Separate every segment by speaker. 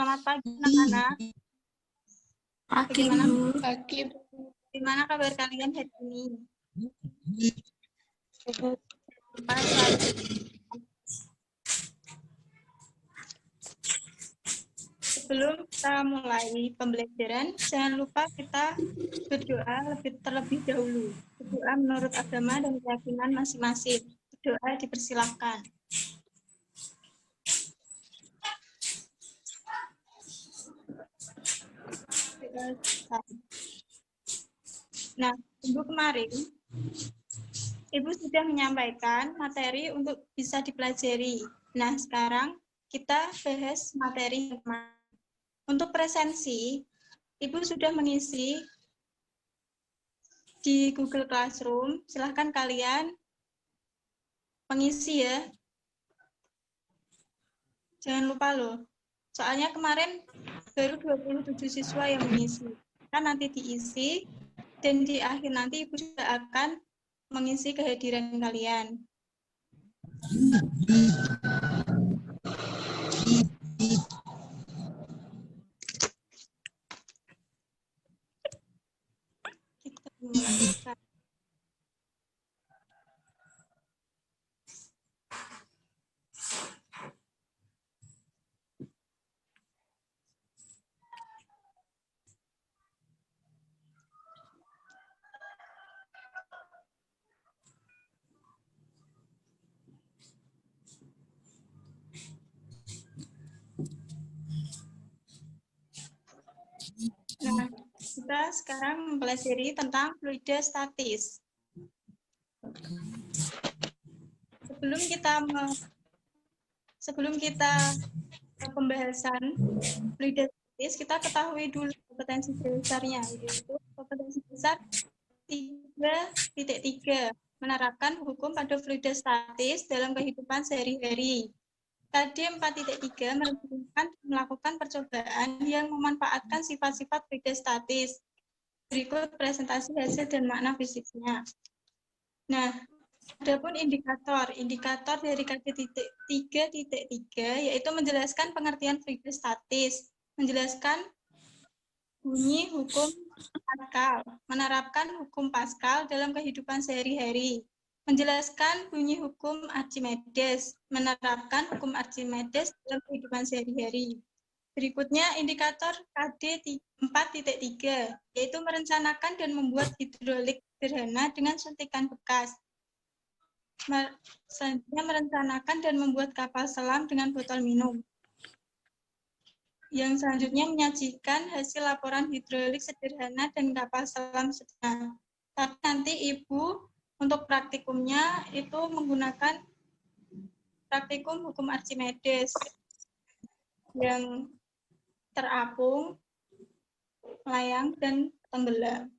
Speaker 1: Selamat pagi anak-anak.
Speaker 2: Pagi,
Speaker 1: Bagaimana?
Speaker 2: Bu.
Speaker 1: Pagi. Gimana kabar kalian hari ini? Sebelum kita mulai pembelajaran, jangan lupa kita berdoa terlebih dahulu. Berdoa menurut agama dan keyakinan masing-masing. Doa dipersilakan. Nah, minggu kemarin, Ibu sudah menyampaikan materi untuk bisa dipelajari. Nah, sekarang kita bahas materi yang kemarin. Untuk presensi, Ibu sudah mengisi di Google Classroom. Silahkan kalian mengisi ya. Jangan lupa loh. Soalnya kemarin baru 27 siswa yang mengisi. Kan nanti diisi dan di akhir nanti Ibu juga akan mengisi kehadiran kalian. Kita mulai sekarang. Nah, kita sekarang mempelajari tentang fluida statis. Sebelum kita pembahasan fluida statis, kita ketahui dulu kompetensi dasarnya, yaitu kompetensi dasar 3.3, menerapkan hukum pada fluida statis dalam kehidupan sehari-hari. KD 4.3 melakukan percobaan yang memanfaatkan sifat-sifat fluida statis. Berikut presentasi hasil dan makna fisiknya. Nah, adapun indikator dari KD 3.3 yaitu menjelaskan pengertian fluida statis, menjelaskan bunyi hukum Pascal, menerapkan hukum Pascal dalam kehidupan sehari-hari, menjelaskan bunyi hukum Archimedes, menerapkan hukum Archimedes dalam kehidupan sehari-hari. Berikutnya indikator KD 4.3, yaitu merencanakan dan membuat hidrolik sederhana dengan suntikan bekas. Selanjutnya merencanakan dan membuat kapal selam dengan botol minum. Yang selanjutnya menyajikan hasil laporan hidrolik sederhana dan kapal selam sederhana. Tapi nanti Ibu untuk praktikumnya itu menggunakan praktikum hukum Archimedes yang terapung, melayang, dan tenggelam.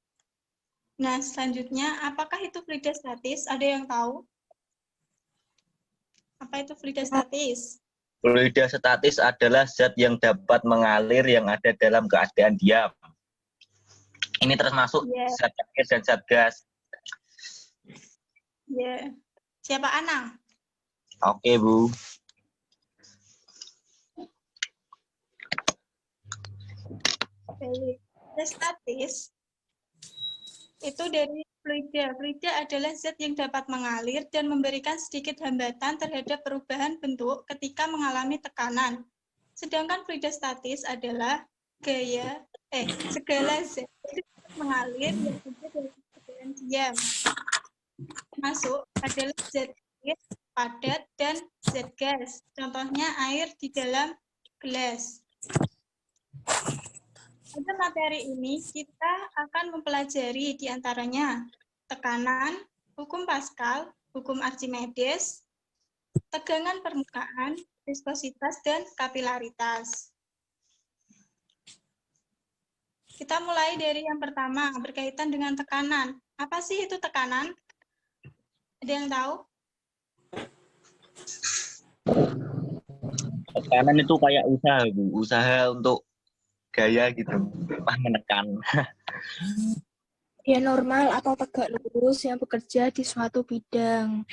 Speaker 1: Nah, selanjutnya, apakah itu fluida statis? Ada yang tahu? Apa itu fluida statis?
Speaker 3: Fluida statis adalah zat yang dapat mengalir yang ada dalam keadaan diam. Ini termasuk zat cair dan zat gas.
Speaker 1: Siapa Anang?
Speaker 3: Oke, Bu.
Speaker 1: Fluida statis itu dari fluida. Fluida adalah zat yang dapat mengalir dan memberikan sedikit hambatan terhadap perubahan bentuk ketika mengalami tekanan. Sedangkan fluida statis adalah segala zat mengalir yang ada dalam keadaan diam. Termasuk adalah zat air, padat, dan zat gas. Contohnya air di dalam gelas. Pada materi ini, kita akan mempelajari diantaranya tekanan, hukum Pascal, hukum Archimedes, tegangan permukaan, viskositas, dan kapilaritas. Kita mulai dari yang pertama, berkaitan dengan tekanan. Apa sih itu tekanan? Ada yang tahu?
Speaker 3: Tekanan itu kayak usaha, Bu. Usaha untuk gaya gitu, menekan.
Speaker 2: Dia normal atau tegak lurus yang bekerja di suatu bidang.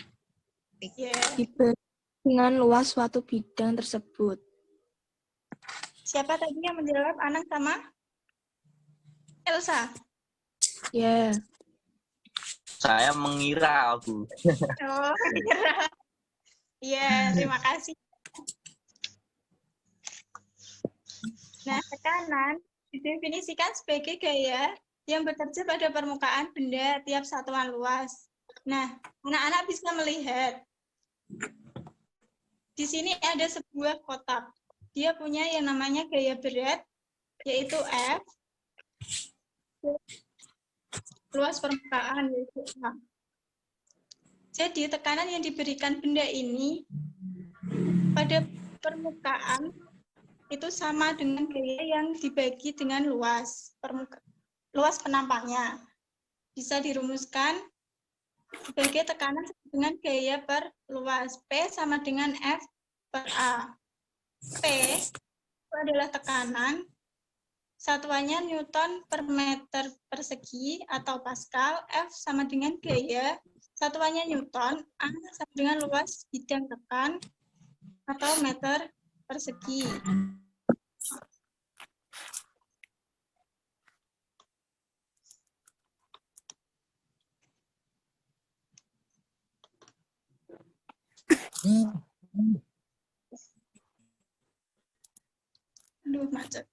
Speaker 2: Dengan luas suatu bidang tersebut.
Speaker 1: Siapa tadi yang menjawab? Anang sama Elsa?
Speaker 2: Ya.
Speaker 3: Saya mengira aku.
Speaker 1: Oh, kira. Iya, terima kasih. Nah, tekanan didefinisikan sebagai gaya yang bekerja pada permukaan benda tiap satuan luas. Nah, anak-anak bisa melihat. Di sini ada sebuah kotak. Dia punya yang namanya gaya berat, yaitu F. Luas permukaan, yaitu A. Jadi, tekanan yang diberikan benda ini pada permukaan itu sama dengan gaya yang dibagi dengan luas penampaknya. Bisa dirumuskan sebagai tekanan dengan gaya per luas. P sama dengan F per A. P itu adalah tekanan, satuannya Newton per meter persegi atau Pascal. F sama dengan gaya, satuannya Newton. A sama dengan luas bidang tekan atau meter persegi. Aduh, macet.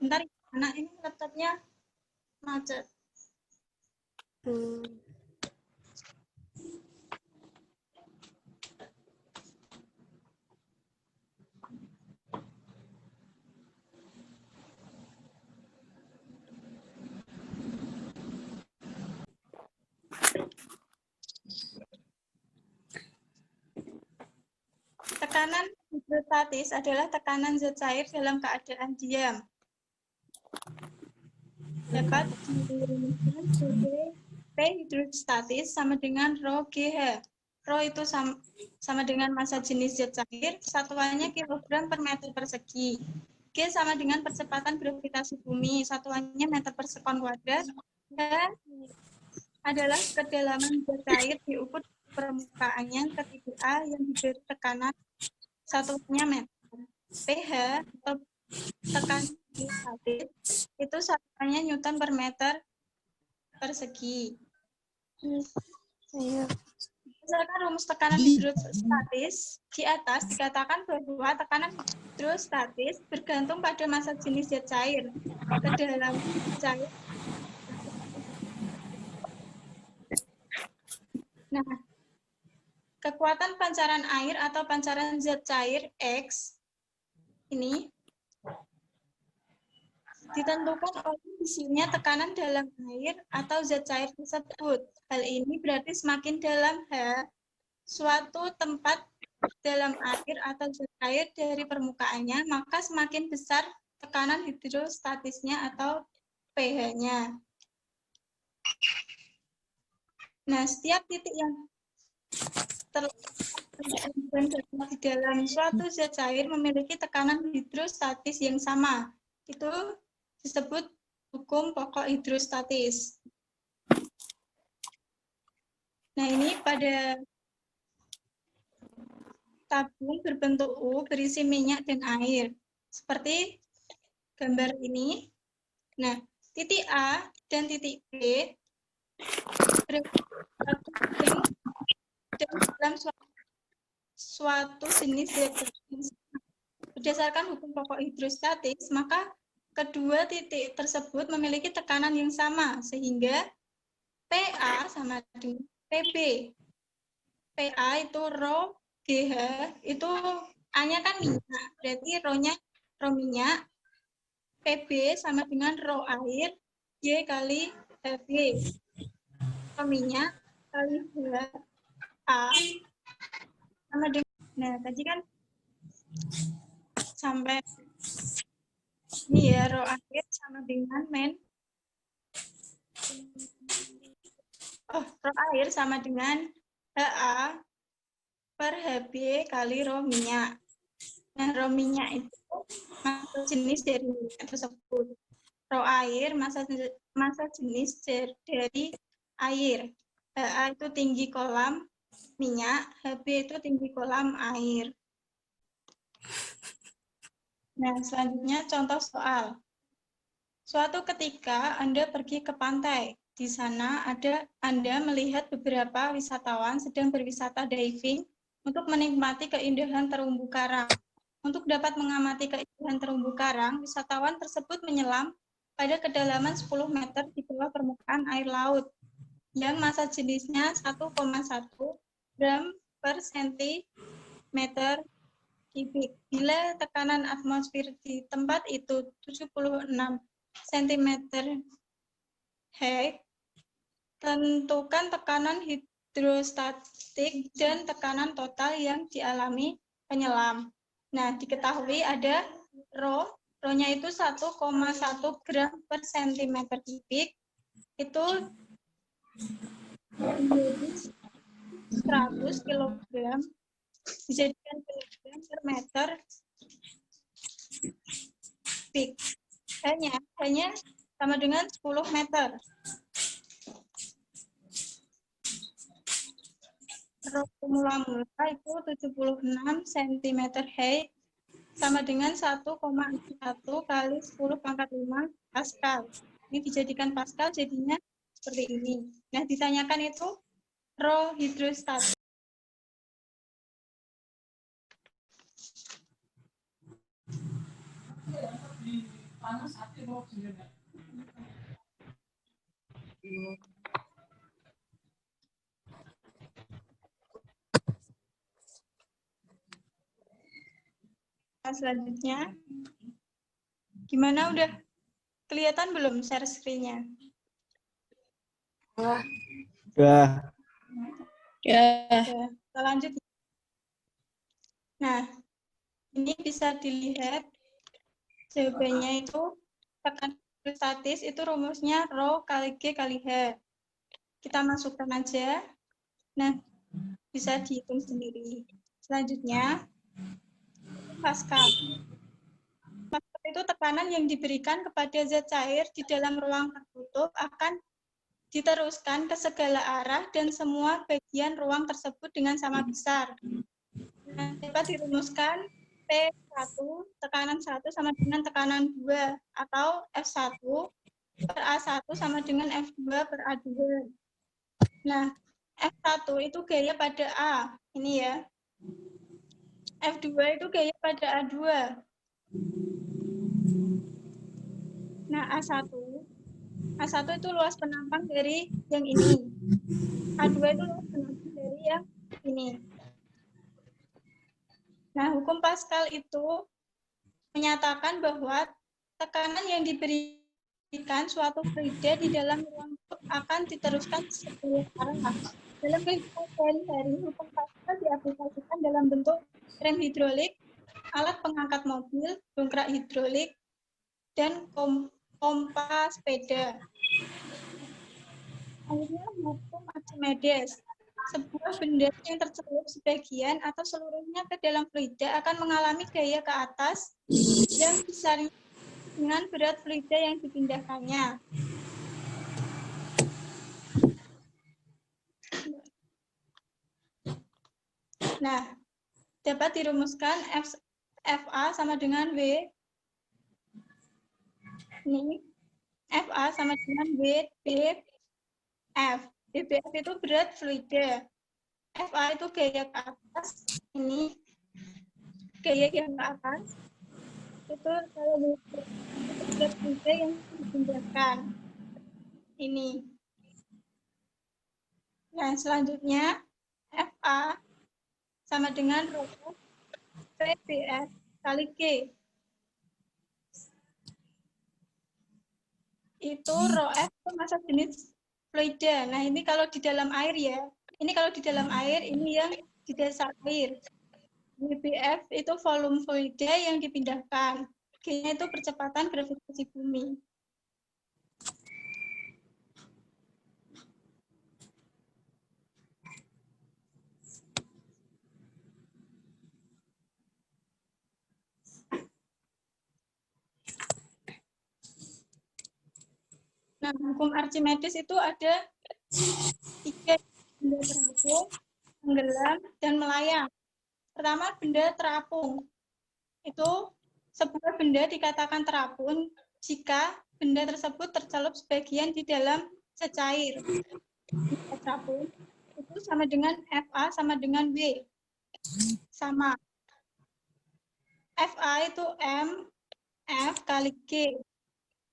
Speaker 1: Bentar, anak ini laptopnya macet. Tekanan hidrostatis adalah tekanan zat cair dalam keadaan diam. Dapat dirumuskan sebagai P hidrostatis sama dengan rho GH. Rho itu sama dengan massa jenis zat cair, satuannya kilogram per meter persegi. G sama dengan percepatan gravitasi bumi, satuannya meter per sekon kuadrat. H adalah kedalaman zat cair diukur permukaannya ke titik A yang diberi tekanan satuannya meter. pH atau tekanan hidrostatis itu satuannya Newton per meter persegi. Berdasarkan rumus tekanan hidrostatis di atas dikatakan bahwa tekanan hidrostatis bergantung pada massa jenis zat cair, kedalaman cair. Nah, kekuatan pancaran air atau pancaran zat cair X ini ditentukan oleh isinya tekanan dalam air atau zat cair tersebut. Hal ini berarti semakin dalam suatu tempat dalam air atau zat cair dari permukaannya, maka semakin besar tekanan hidrostatisnya atau pH-nya. Nah, setiap titik yang terletak di dalam suatu zat cair memiliki tekanan hidrostatis yang sama. Itu disebut hukum pokok hidrostatis. Nah, ini pada tabung berbentuk U berisi minyak dan air. Seperti gambar ini. Nah, titik A dan titik B berada dalam suatu jenis zat. Berdasarkan hukum pokok hidrostatis, maka kedua titik tersebut memiliki tekanan yang sama, sehingga PA sama dengan PB. PA itu rho GH, itu A-nya kan minyak, berarti rho-nya rho minyak, PB sama dengan rho air, G kali HB. Rho minyak kali HA sama dengan, nah tadi kan sampai ini ya, rho air sama dengan rho air sama dengan HA per HB kali rho minyak. Nah, rho minyak itu massa jenis dari minyak tersebut. Rho air massa jenis dari air. HA itu tinggi kolam minyak, HB itu tinggi kolam air. Nah, selanjutnya contoh soal. Suatu ketika Anda pergi ke pantai. Di sana Anda melihat beberapa wisatawan sedang berwisata diving untuk menikmati keindahan terumbu karang. Untuk dapat mengamati keindahan terumbu karang, wisatawan tersebut menyelam pada kedalaman 10 meter di bawah permukaan air laut yang massa jenisnya 1,1 gram per sentimeter kubik. Bila tekanan atmosfer di tempat itu 76 cm Hg, tentukan tekanan hidrostatik dan tekanan total yang dialami penyelam. Nah, diketahui ada Rho, Rho-nya itu 1,1 gram per sentimeter kubik, itu 100 kg dijadikan kilogram per meter kubik. Hanya sama dengan 10 meter. Rho mula-mula itu 76 cm Hg sama dengan 1,1 kali 10 pangkat 5 Pascal. Ini dijadikan Pascal jadinya seperti ini. Nah, ditanyakan itu Rho hidrostatik. Nah, selanjutnya, gimana, udah kelihatan belum share screen-nya?
Speaker 2: Ya.
Speaker 1: Kita lanjut. Nah, ini bisa dilihat jawabannya itu tekanan hidrostatis itu rumusnya Rho kali G kali H. Kita masukkan aja. Nah, bisa dihitung sendiri. Selanjutnya, Pascal. Pascal itu tekanan yang diberikan kepada zat cair di dalam ruang tertutup akan diteruskan ke segala arah dan semua bagian ruang tersebut dengan sama besar. Nah, dapat dirumuskan P1, tekanan 1 sama dengan tekanan 2, atau F1 per A1 sama dengan F2 per A2. Nah, F1 itu gaya pada A, ini ya. F2 itu gaya pada A2. Nah, A1 itu luas penampang dari yang ini. A2 itu luas penampang dari yang ini. Nah, hukum Pascal itu menyatakan bahwa tekanan yang diberikan suatu fluida di dalam ruang akan diteruskan sebagai arah. Dalam kehidupan sehari-hari, hukum Pascal diaplikasikan dalam bentuk rem hidrolik, alat pengangkat mobil, dongkrak hidrolik, dan pompa sepeda. Akhirnya, hukum Archimedes. Sebuah benda yang tercelup sebagian atau seluruhnya ke dalam fluida akan mengalami gaya ke atas yang besarnya dengan berat fluida yang dipindahkannya. Nah, dapat dirumuskan FA sama dengan W. Ini FA sama dengan WBF. WBF itu berat fluida. FA itu gaya ke atas. Ini gaya yang ke atas. Itu kalau berat fluida yang dipindahkan. Ini. Nah, selanjutnya FA sama dengan Rho PBF kali G. Itu Rho F itu massa jenis fluida. Nah, ini kalau di dalam air ya. Ini kalau di dalam air, ini yang di dasar air. WBF itu volume fluida yang dipindahkan. G-nya itu percepatan gravitasi bumi. Nah, hukum Archimedes itu ada 3 benda terapung, tenggelam, dan melayang. Pertama, benda terapung. itu sebuah benda dikatakan terapung jika benda tersebut tercelup sebagian di dalam zat cair. Terapung itu sama dengan FA sama dengan W. Sama. FA itu M, F kali G.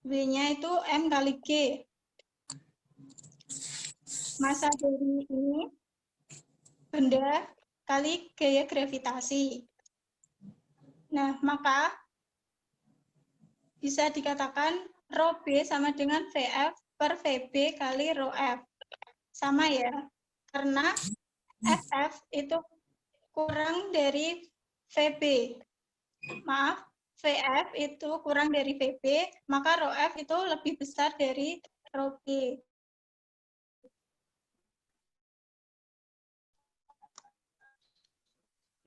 Speaker 1: W-nya itu M kali G. Masa dari ini benda kali gaya gravitasi. Nah, maka bisa dikatakan rho B sama dengan VF per VB kali rho F. Sama ya, karena FF itu kurang dari VB. Maaf, VF itu kurang dari VB, maka rho F itu lebih besar dari rho B.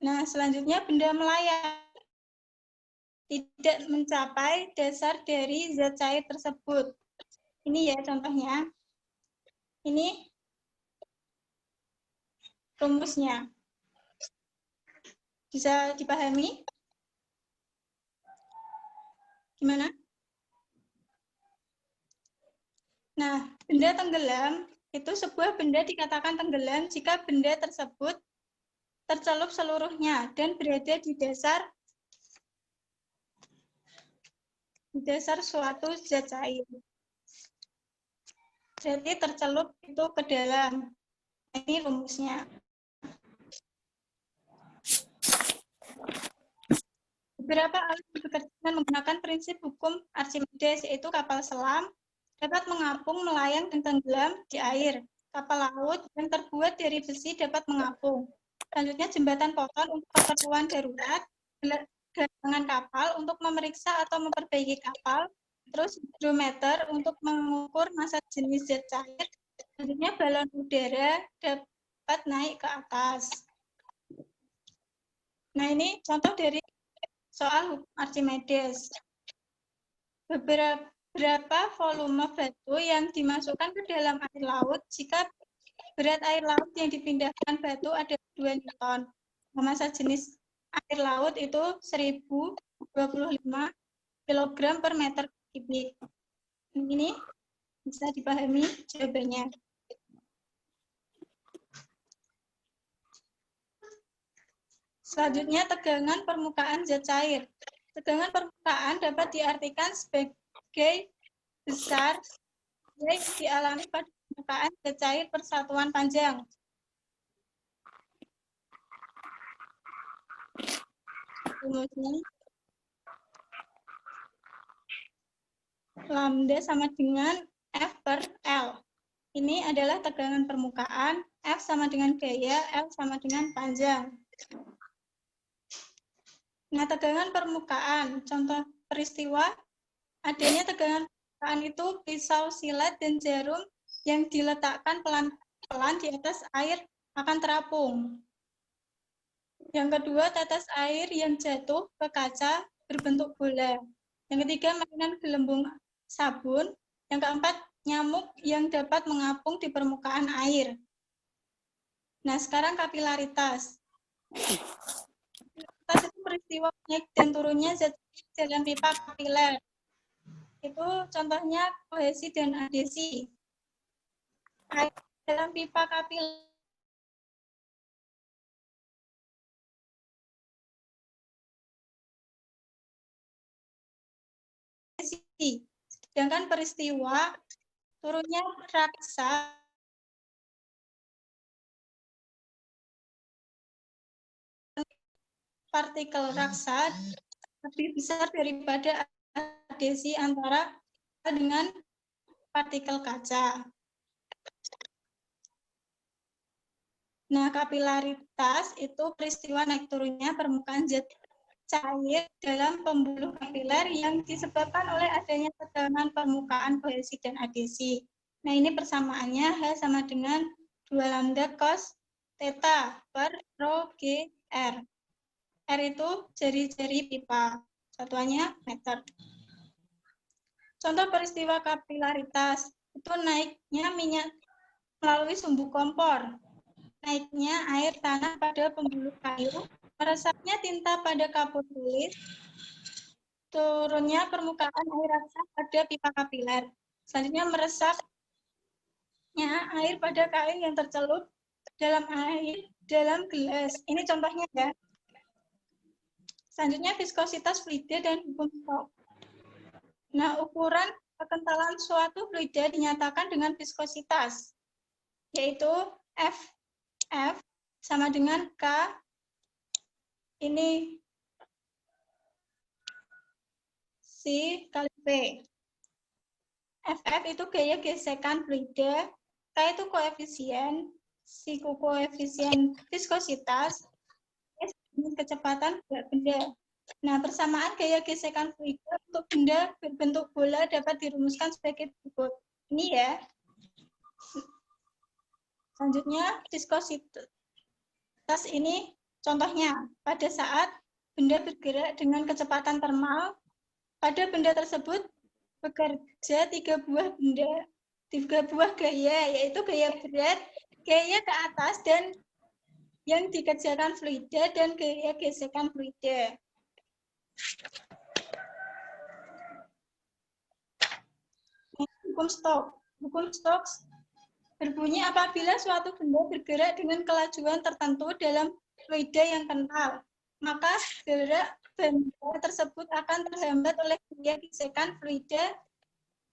Speaker 1: Nah, selanjutnya benda melayang tidak mencapai dasar dari zat cair tersebut. Ini ya contohnya. Ini rumusnya. Bisa dipahami? Gimana? Nah, benda tenggelam itu sebuah benda dikatakan tenggelam jika benda tersebut tercelup seluruhnya dan berada di dasar suatu zat cair. Jadi tercelup itu ke dalam. Ini rumusnya. Beberapa alat bekerja dengan menggunakan prinsip hukum Archimedes, yaitu kapal selam dapat mengapung, melayang, dan tenggelam di air. Kapal laut yang terbuat dari besi dapat mengapung. Selanjutnya jembatan pohon untuk keperluan darurat, gelangan kapal untuk memeriksa atau memperbaiki kapal, terus hidrometer untuk mengukur massa jenis zat cair. Selanjutnya balon udara dapat naik ke atas. Nah, ini contoh dari soal hukum Archimedes. Berapa volume batu yang dimasukkan ke dalam air laut jika berat air laut yang dipindahkan batu ada 2 Newton. Massa jenis air laut itu 1025 kg per meter kubik. Ini bisa dipahami jawabannya. Selanjutnya, tegangan permukaan zat cair. Tegangan permukaan dapat diartikan sebagai besar yang dialami pada permukaan zat cair persatuan panjang. Rumusnya lambda sama dengan F per L. Ini adalah tegangan permukaan, F sama dengan gaya, L sama dengan panjang. Nah, tegangan permukaan, contoh peristiwa, adanya tegangan permukaan itu pisau silet dan jarum yang diletakkan pelan-pelan di atas air akan terapung. Yang kedua, tetes air yang jatuh ke kaca berbentuk bola. Yang ketiga, mainan gelembung sabun. Yang keempat, nyamuk yang dapat mengapung di permukaan air. Nah, sekarang kapilaritas. Kapilaritas itu peristiwa naik dan turunnya zat dalam pipa kapiler. Itu contohnya kohesi dan adesi. Air dalam pipa kapiler sedangkan peristiwa turunnya raksa partikel raksa lebih besar daripada adesi antara dengan partikel kaca. Nah, kapilaritas itu peristiwa naik turunnya permukaan zat cair dalam pembuluh kapiler yang disebabkan oleh adanya tegangan permukaan kohesi dan adesi. Nah, ini persamaannya H sama dengan 2 lambda cos theta per rho G R. R itu jari-jari pipa, satuannya meter. Contoh peristiwa kapilaritas, itu naiknya minyak melalui sumbu kompor, naiknya air tanah pada pembuluh kayu, Meresapnya tinta pada kapur tulis, turunnya permukaan air rasa pada pipa kapiler. Selanjutnya meresapnya air pada kain yang tercelup dalam gelas. Ini contohnya ya. Selanjutnya viskositas fluida dan hukum Stokes. Nah, ukuran kekentalan suatu fluida dinyatakan dengan viskositas, yaitu F sama dengan K, ini C kali P. FF itu gaya gesekan fluida, K itu koefisien, C koefisien viskositas, S kecepatan gerak benda. Nah, persamaan gaya gesekan fluida untuk benda berbentuk bola dapat dirumuskan sebagai berikut. Ini ya. Selanjutnya, viskositas ini contohnya, pada saat benda bergerak dengan kecepatan termal, pada benda tersebut bekerja tiga buah gaya, yaitu gaya berat, gaya ke atas, dan yang dikerjakan fluida, dan gaya gesekan fluida. Hukum Stokes berbunyi apabila suatu benda bergerak dengan kelajuan tertentu dalam fluida yang kental, maka gerak benda tersebut akan terhambat oleh gaya gesekan fluida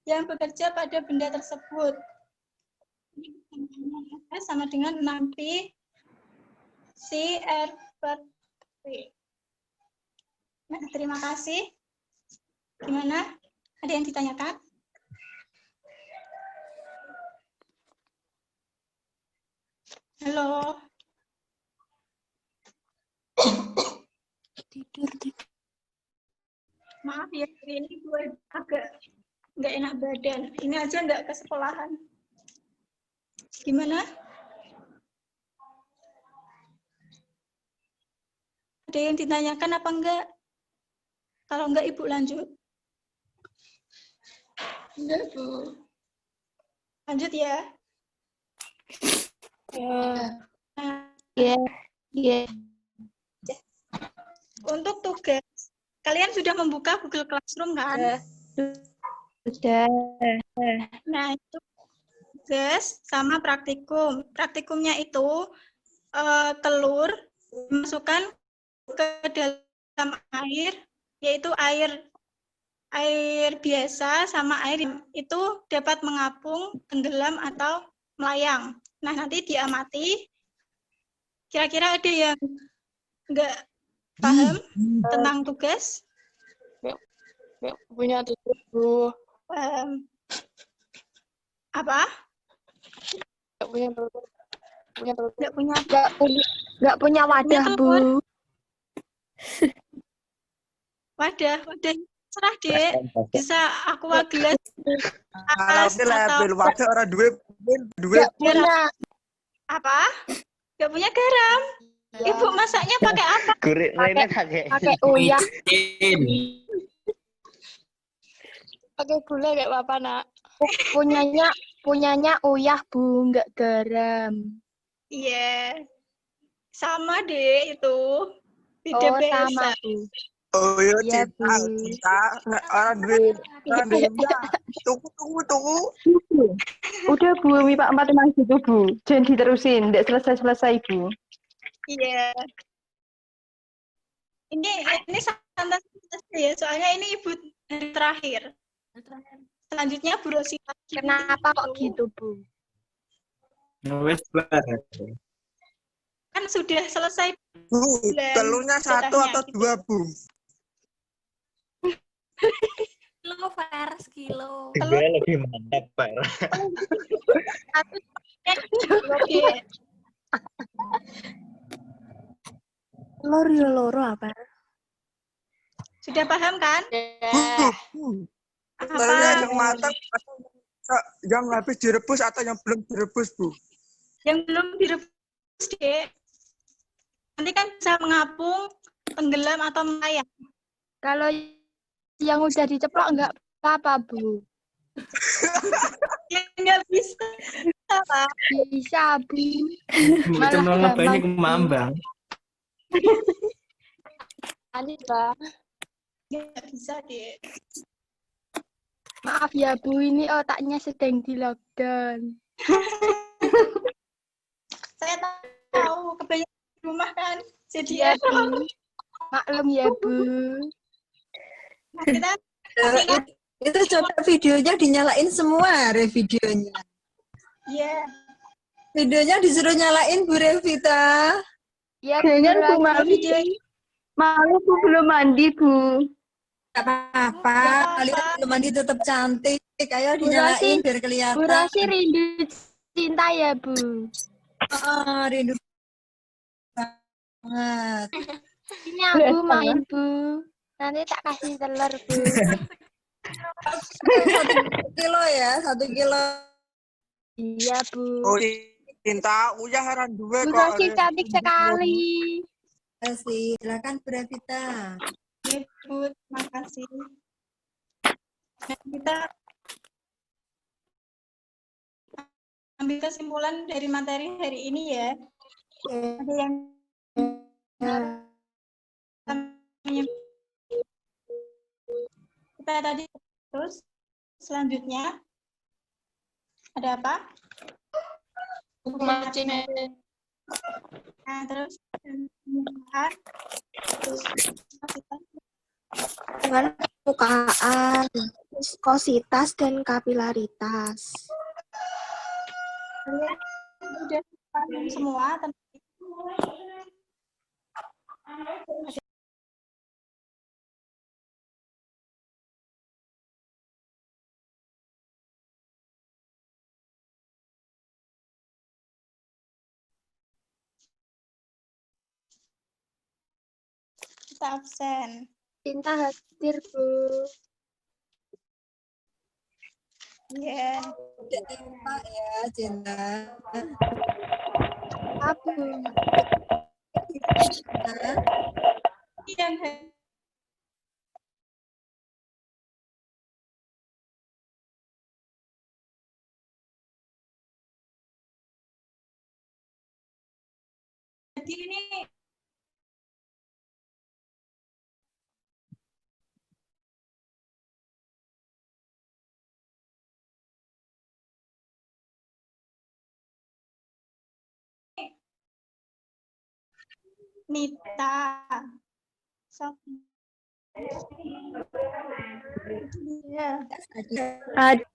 Speaker 1: yang bekerja pada benda tersebut. Sama dengan 6Pi C R per P. Nah, terima kasih. Gimana? Ada yang ditanyakan? Halo.
Speaker 2: Tidur.
Speaker 1: Maaf ya, hari ini gue agak nggak enak badan. Ini aja nggak ke sekolahan. Gimana? Ada yang ditanyakan apa enggak? Kalau enggak, Ibu lanjut. Enggak, Bu. Lanjut ya.
Speaker 2: Ya.
Speaker 1: Untuk tugas, kalian sudah membuka Google Classroom kan?
Speaker 2: Sudah.
Speaker 1: Nah, itu tugas sama praktikum. Praktikumnya itu telur dimasukkan ke dalam air, yaitu air biasa sama air itu dapat mengapung, tenggelam, atau melayang. Nah, nanti diamati. Kira-kira ada yang nggak paham tentang tugas?
Speaker 2: Nggak punya tugas, Bu.
Speaker 1: Apa?
Speaker 2: Nggak punya telur.
Speaker 1: Nggak punya
Speaker 2: wadah, Bu.
Speaker 1: Wadah serah, Dek. Bisa aqua gelas
Speaker 4: atau wadah orang duwe
Speaker 1: garam. Apa? Nggak punya garam. Ibu masaknya pakai apa?
Speaker 2: Pakai uyah. Pakai gula nggak apa-apa, Nak. Punyanya uyah, Bu, nggak garam.
Speaker 1: Iya. Sama deh itu. Tidak
Speaker 2: sama,
Speaker 1: biasa.
Speaker 2: Bu.
Speaker 4: Oh iya,
Speaker 2: Iya,
Speaker 4: cinta orang duwe tunggu.
Speaker 2: Udah, Bu, MIPA 4 emang gitu, Bu. Jangan diterusin, nggak selesai-selesai, Bu.
Speaker 1: Iya. Ini santai ya, soalnya ini Ibu hari terakhir. Selanjutnya Bu Rosita.
Speaker 2: Kenapa kok gitu, Bu?
Speaker 1: Kan sudah selesai.
Speaker 4: Bu, telurnya satu atau dua, Bu?
Speaker 3: Kilo. Telur lebih mantap, Pak.
Speaker 2: Telur ya loro apa?
Speaker 1: Sudah paham kan?
Speaker 4: Telurnya yang matang atau yang habis direbus atau yang belum direbus, Bu?
Speaker 1: Yang belum direbus, Dek. Nanti kan bisa mengapung, tenggelam, atau melayang.
Speaker 2: Kalau yang udah diceplok nggak apa-apa, Bu.
Speaker 1: Ya nggak bisa, Pak.
Speaker 2: Bisa, Bu.
Speaker 5: Malah gampang, Bu. Lanjut, Mbak.
Speaker 1: Nggak bisa, Dek.
Speaker 5: Maaf ya, Bu. Ini otaknya sedang di lockdown.
Speaker 1: Saya tahu, kebanyakan di rumah kan. Jadi
Speaker 5: Iya, Bu. Maklum ya, Bu.
Speaker 1: kita
Speaker 6: Itu coba videonya dinyalain semua, videonya.
Speaker 1: ya
Speaker 6: Videonya disuruh nyalain Bu Revita.
Speaker 5: Iya, Bu.
Speaker 2: Jangan Bu malu.
Speaker 1: video
Speaker 2: Malu Bu belum mandi Bu.
Speaker 6: Gak apa-apa, kalian belum mandi tetap cantik. Ayo
Speaker 5: Bu
Speaker 6: dinyalain
Speaker 5: Rosi,
Speaker 6: biar
Speaker 5: Bu
Speaker 6: kelihatan.
Speaker 5: Rosi rindu cinta ya, Bu.
Speaker 6: Oh, rindu banget.
Speaker 5: Ini aku main, Bu. Nanti tak kasih telur, Bu.
Speaker 6: 1 kilo ya, 1 kilo.
Speaker 5: Iya, Bu.
Speaker 4: Oh, cinta Uya heran dua
Speaker 5: Bu
Speaker 4: kok.
Speaker 5: Rosi cantik sekali.
Speaker 6: Kasih, silakan Bu Revita.
Speaker 1: ya, Bu. Terima kasih. Dan kita ambil kesimpulan dari materi hari ini ya. Ada yang kita tadi terus selanjutnya ada apa? Nah, terus
Speaker 7: dengan permukaan, viskositas, dan kapilaritas.
Speaker 1: kalian udah paham semua tentang itu. Kita absen.
Speaker 5: Cinta hadir, Bu.
Speaker 1: Iya.
Speaker 6: Tidak lupa ya, Cinta.
Speaker 5: Apa?
Speaker 1: Iya. Jadi ini Nita. So. Iya.
Speaker 2: Ad-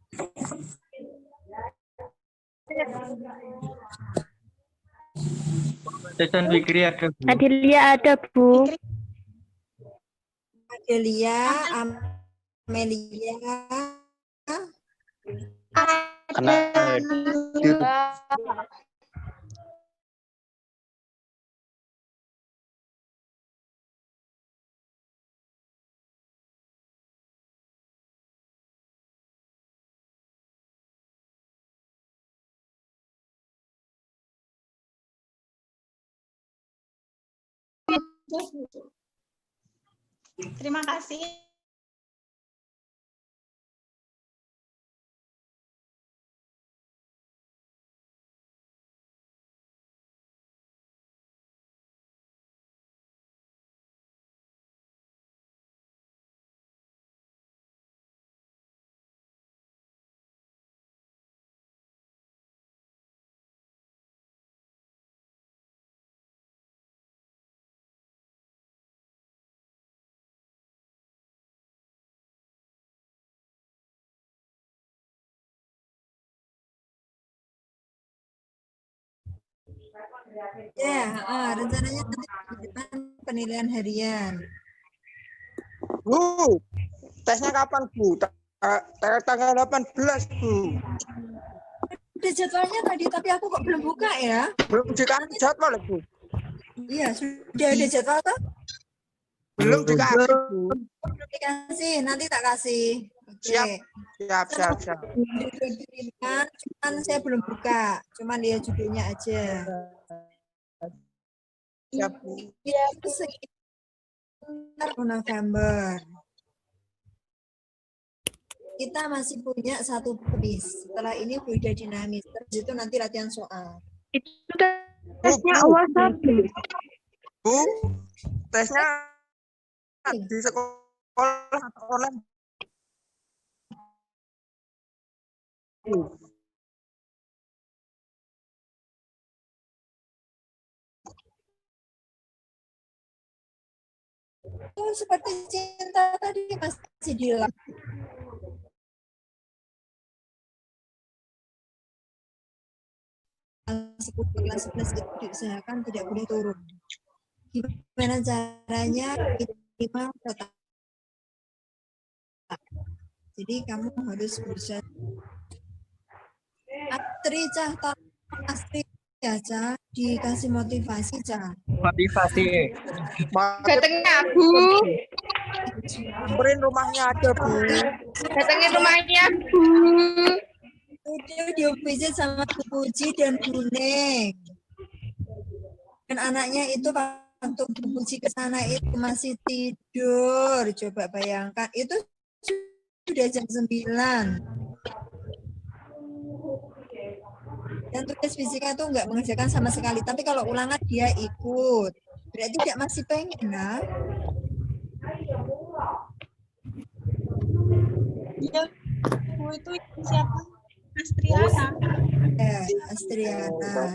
Speaker 8: Jajan Fikri ada Bu.
Speaker 2: Adelia ada Bu.
Speaker 6: Adelia, Amelia,
Speaker 1: Terima kasih.
Speaker 6: ya, rencananya nanti di depan penilaian harian.
Speaker 4: Bu, tesnya kapan, Bu? Tanggal 18, Bu.
Speaker 6: Ada jadwalnya tadi, tapi aku kok belum buka ya.
Speaker 4: Belum dikasih jadwal, Bu.
Speaker 6: Iya, sudah ada jadwal toh?
Speaker 4: Belum dikasih, Bu.
Speaker 6: Belum dikasih, nanti tak kasih. Oke.
Speaker 4: Siap.
Speaker 6: Cuman saya belum buka, cuman lihat judulnya aja.
Speaker 4: Siap, Bu.
Speaker 6: Ya, itu sekitar November. Kita masih punya 1 kuis. Setelah ini udah dinamis. Terus itu nanti latihan soal.
Speaker 2: Itu tesnya UAS 1.
Speaker 4: Bu, tesnya di sekolah atau online?
Speaker 6: Itu seperti cinta tadi masih dilakukan. Kelas 11 itu diusahakan tidak boleh turun. Gimana caranya minimal tetap. Jadi kamu harus berusaha. Astri, Cah, tolong Astri ya, Cah, dikasih motivasi, Cah.
Speaker 4: Motivasi.
Speaker 8: Datengnya Bu.
Speaker 4: Samperin rumahnya aja, Bu.
Speaker 8: Datengin rumahnya Bu.
Speaker 6: Itu dia visit sama Bu Puji dan Bu Neng. Dan anaknya itu waktu Bu Puji ke sana itu masih tidur. Coba bayangkan, itu sudah jam 9. Dan tugas fisika itu enggak mengerjakan sama sekali. Tapi kalau ulangan dia ikut. Berarti dia masih pengen, nah.
Speaker 1: Dia Bu itu siapa? Astriana.
Speaker 6: Astriana.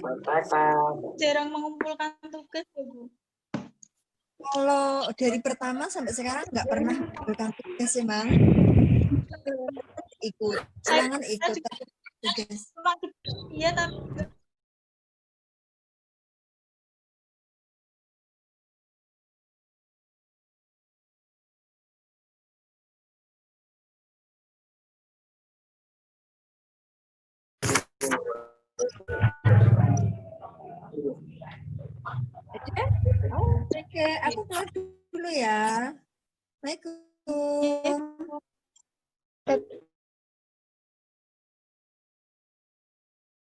Speaker 1: Jarang mengumpulkan tugas ya, Bu.
Speaker 6: Kalau dari pertama sampai sekarang nggak pernah mengumpulkan tugas emang. Ikut. Ulangan ikut. Tugas.
Speaker 1: Iya, tapi
Speaker 6: Oke, aku keluar dulu ya. Assalamualaikum.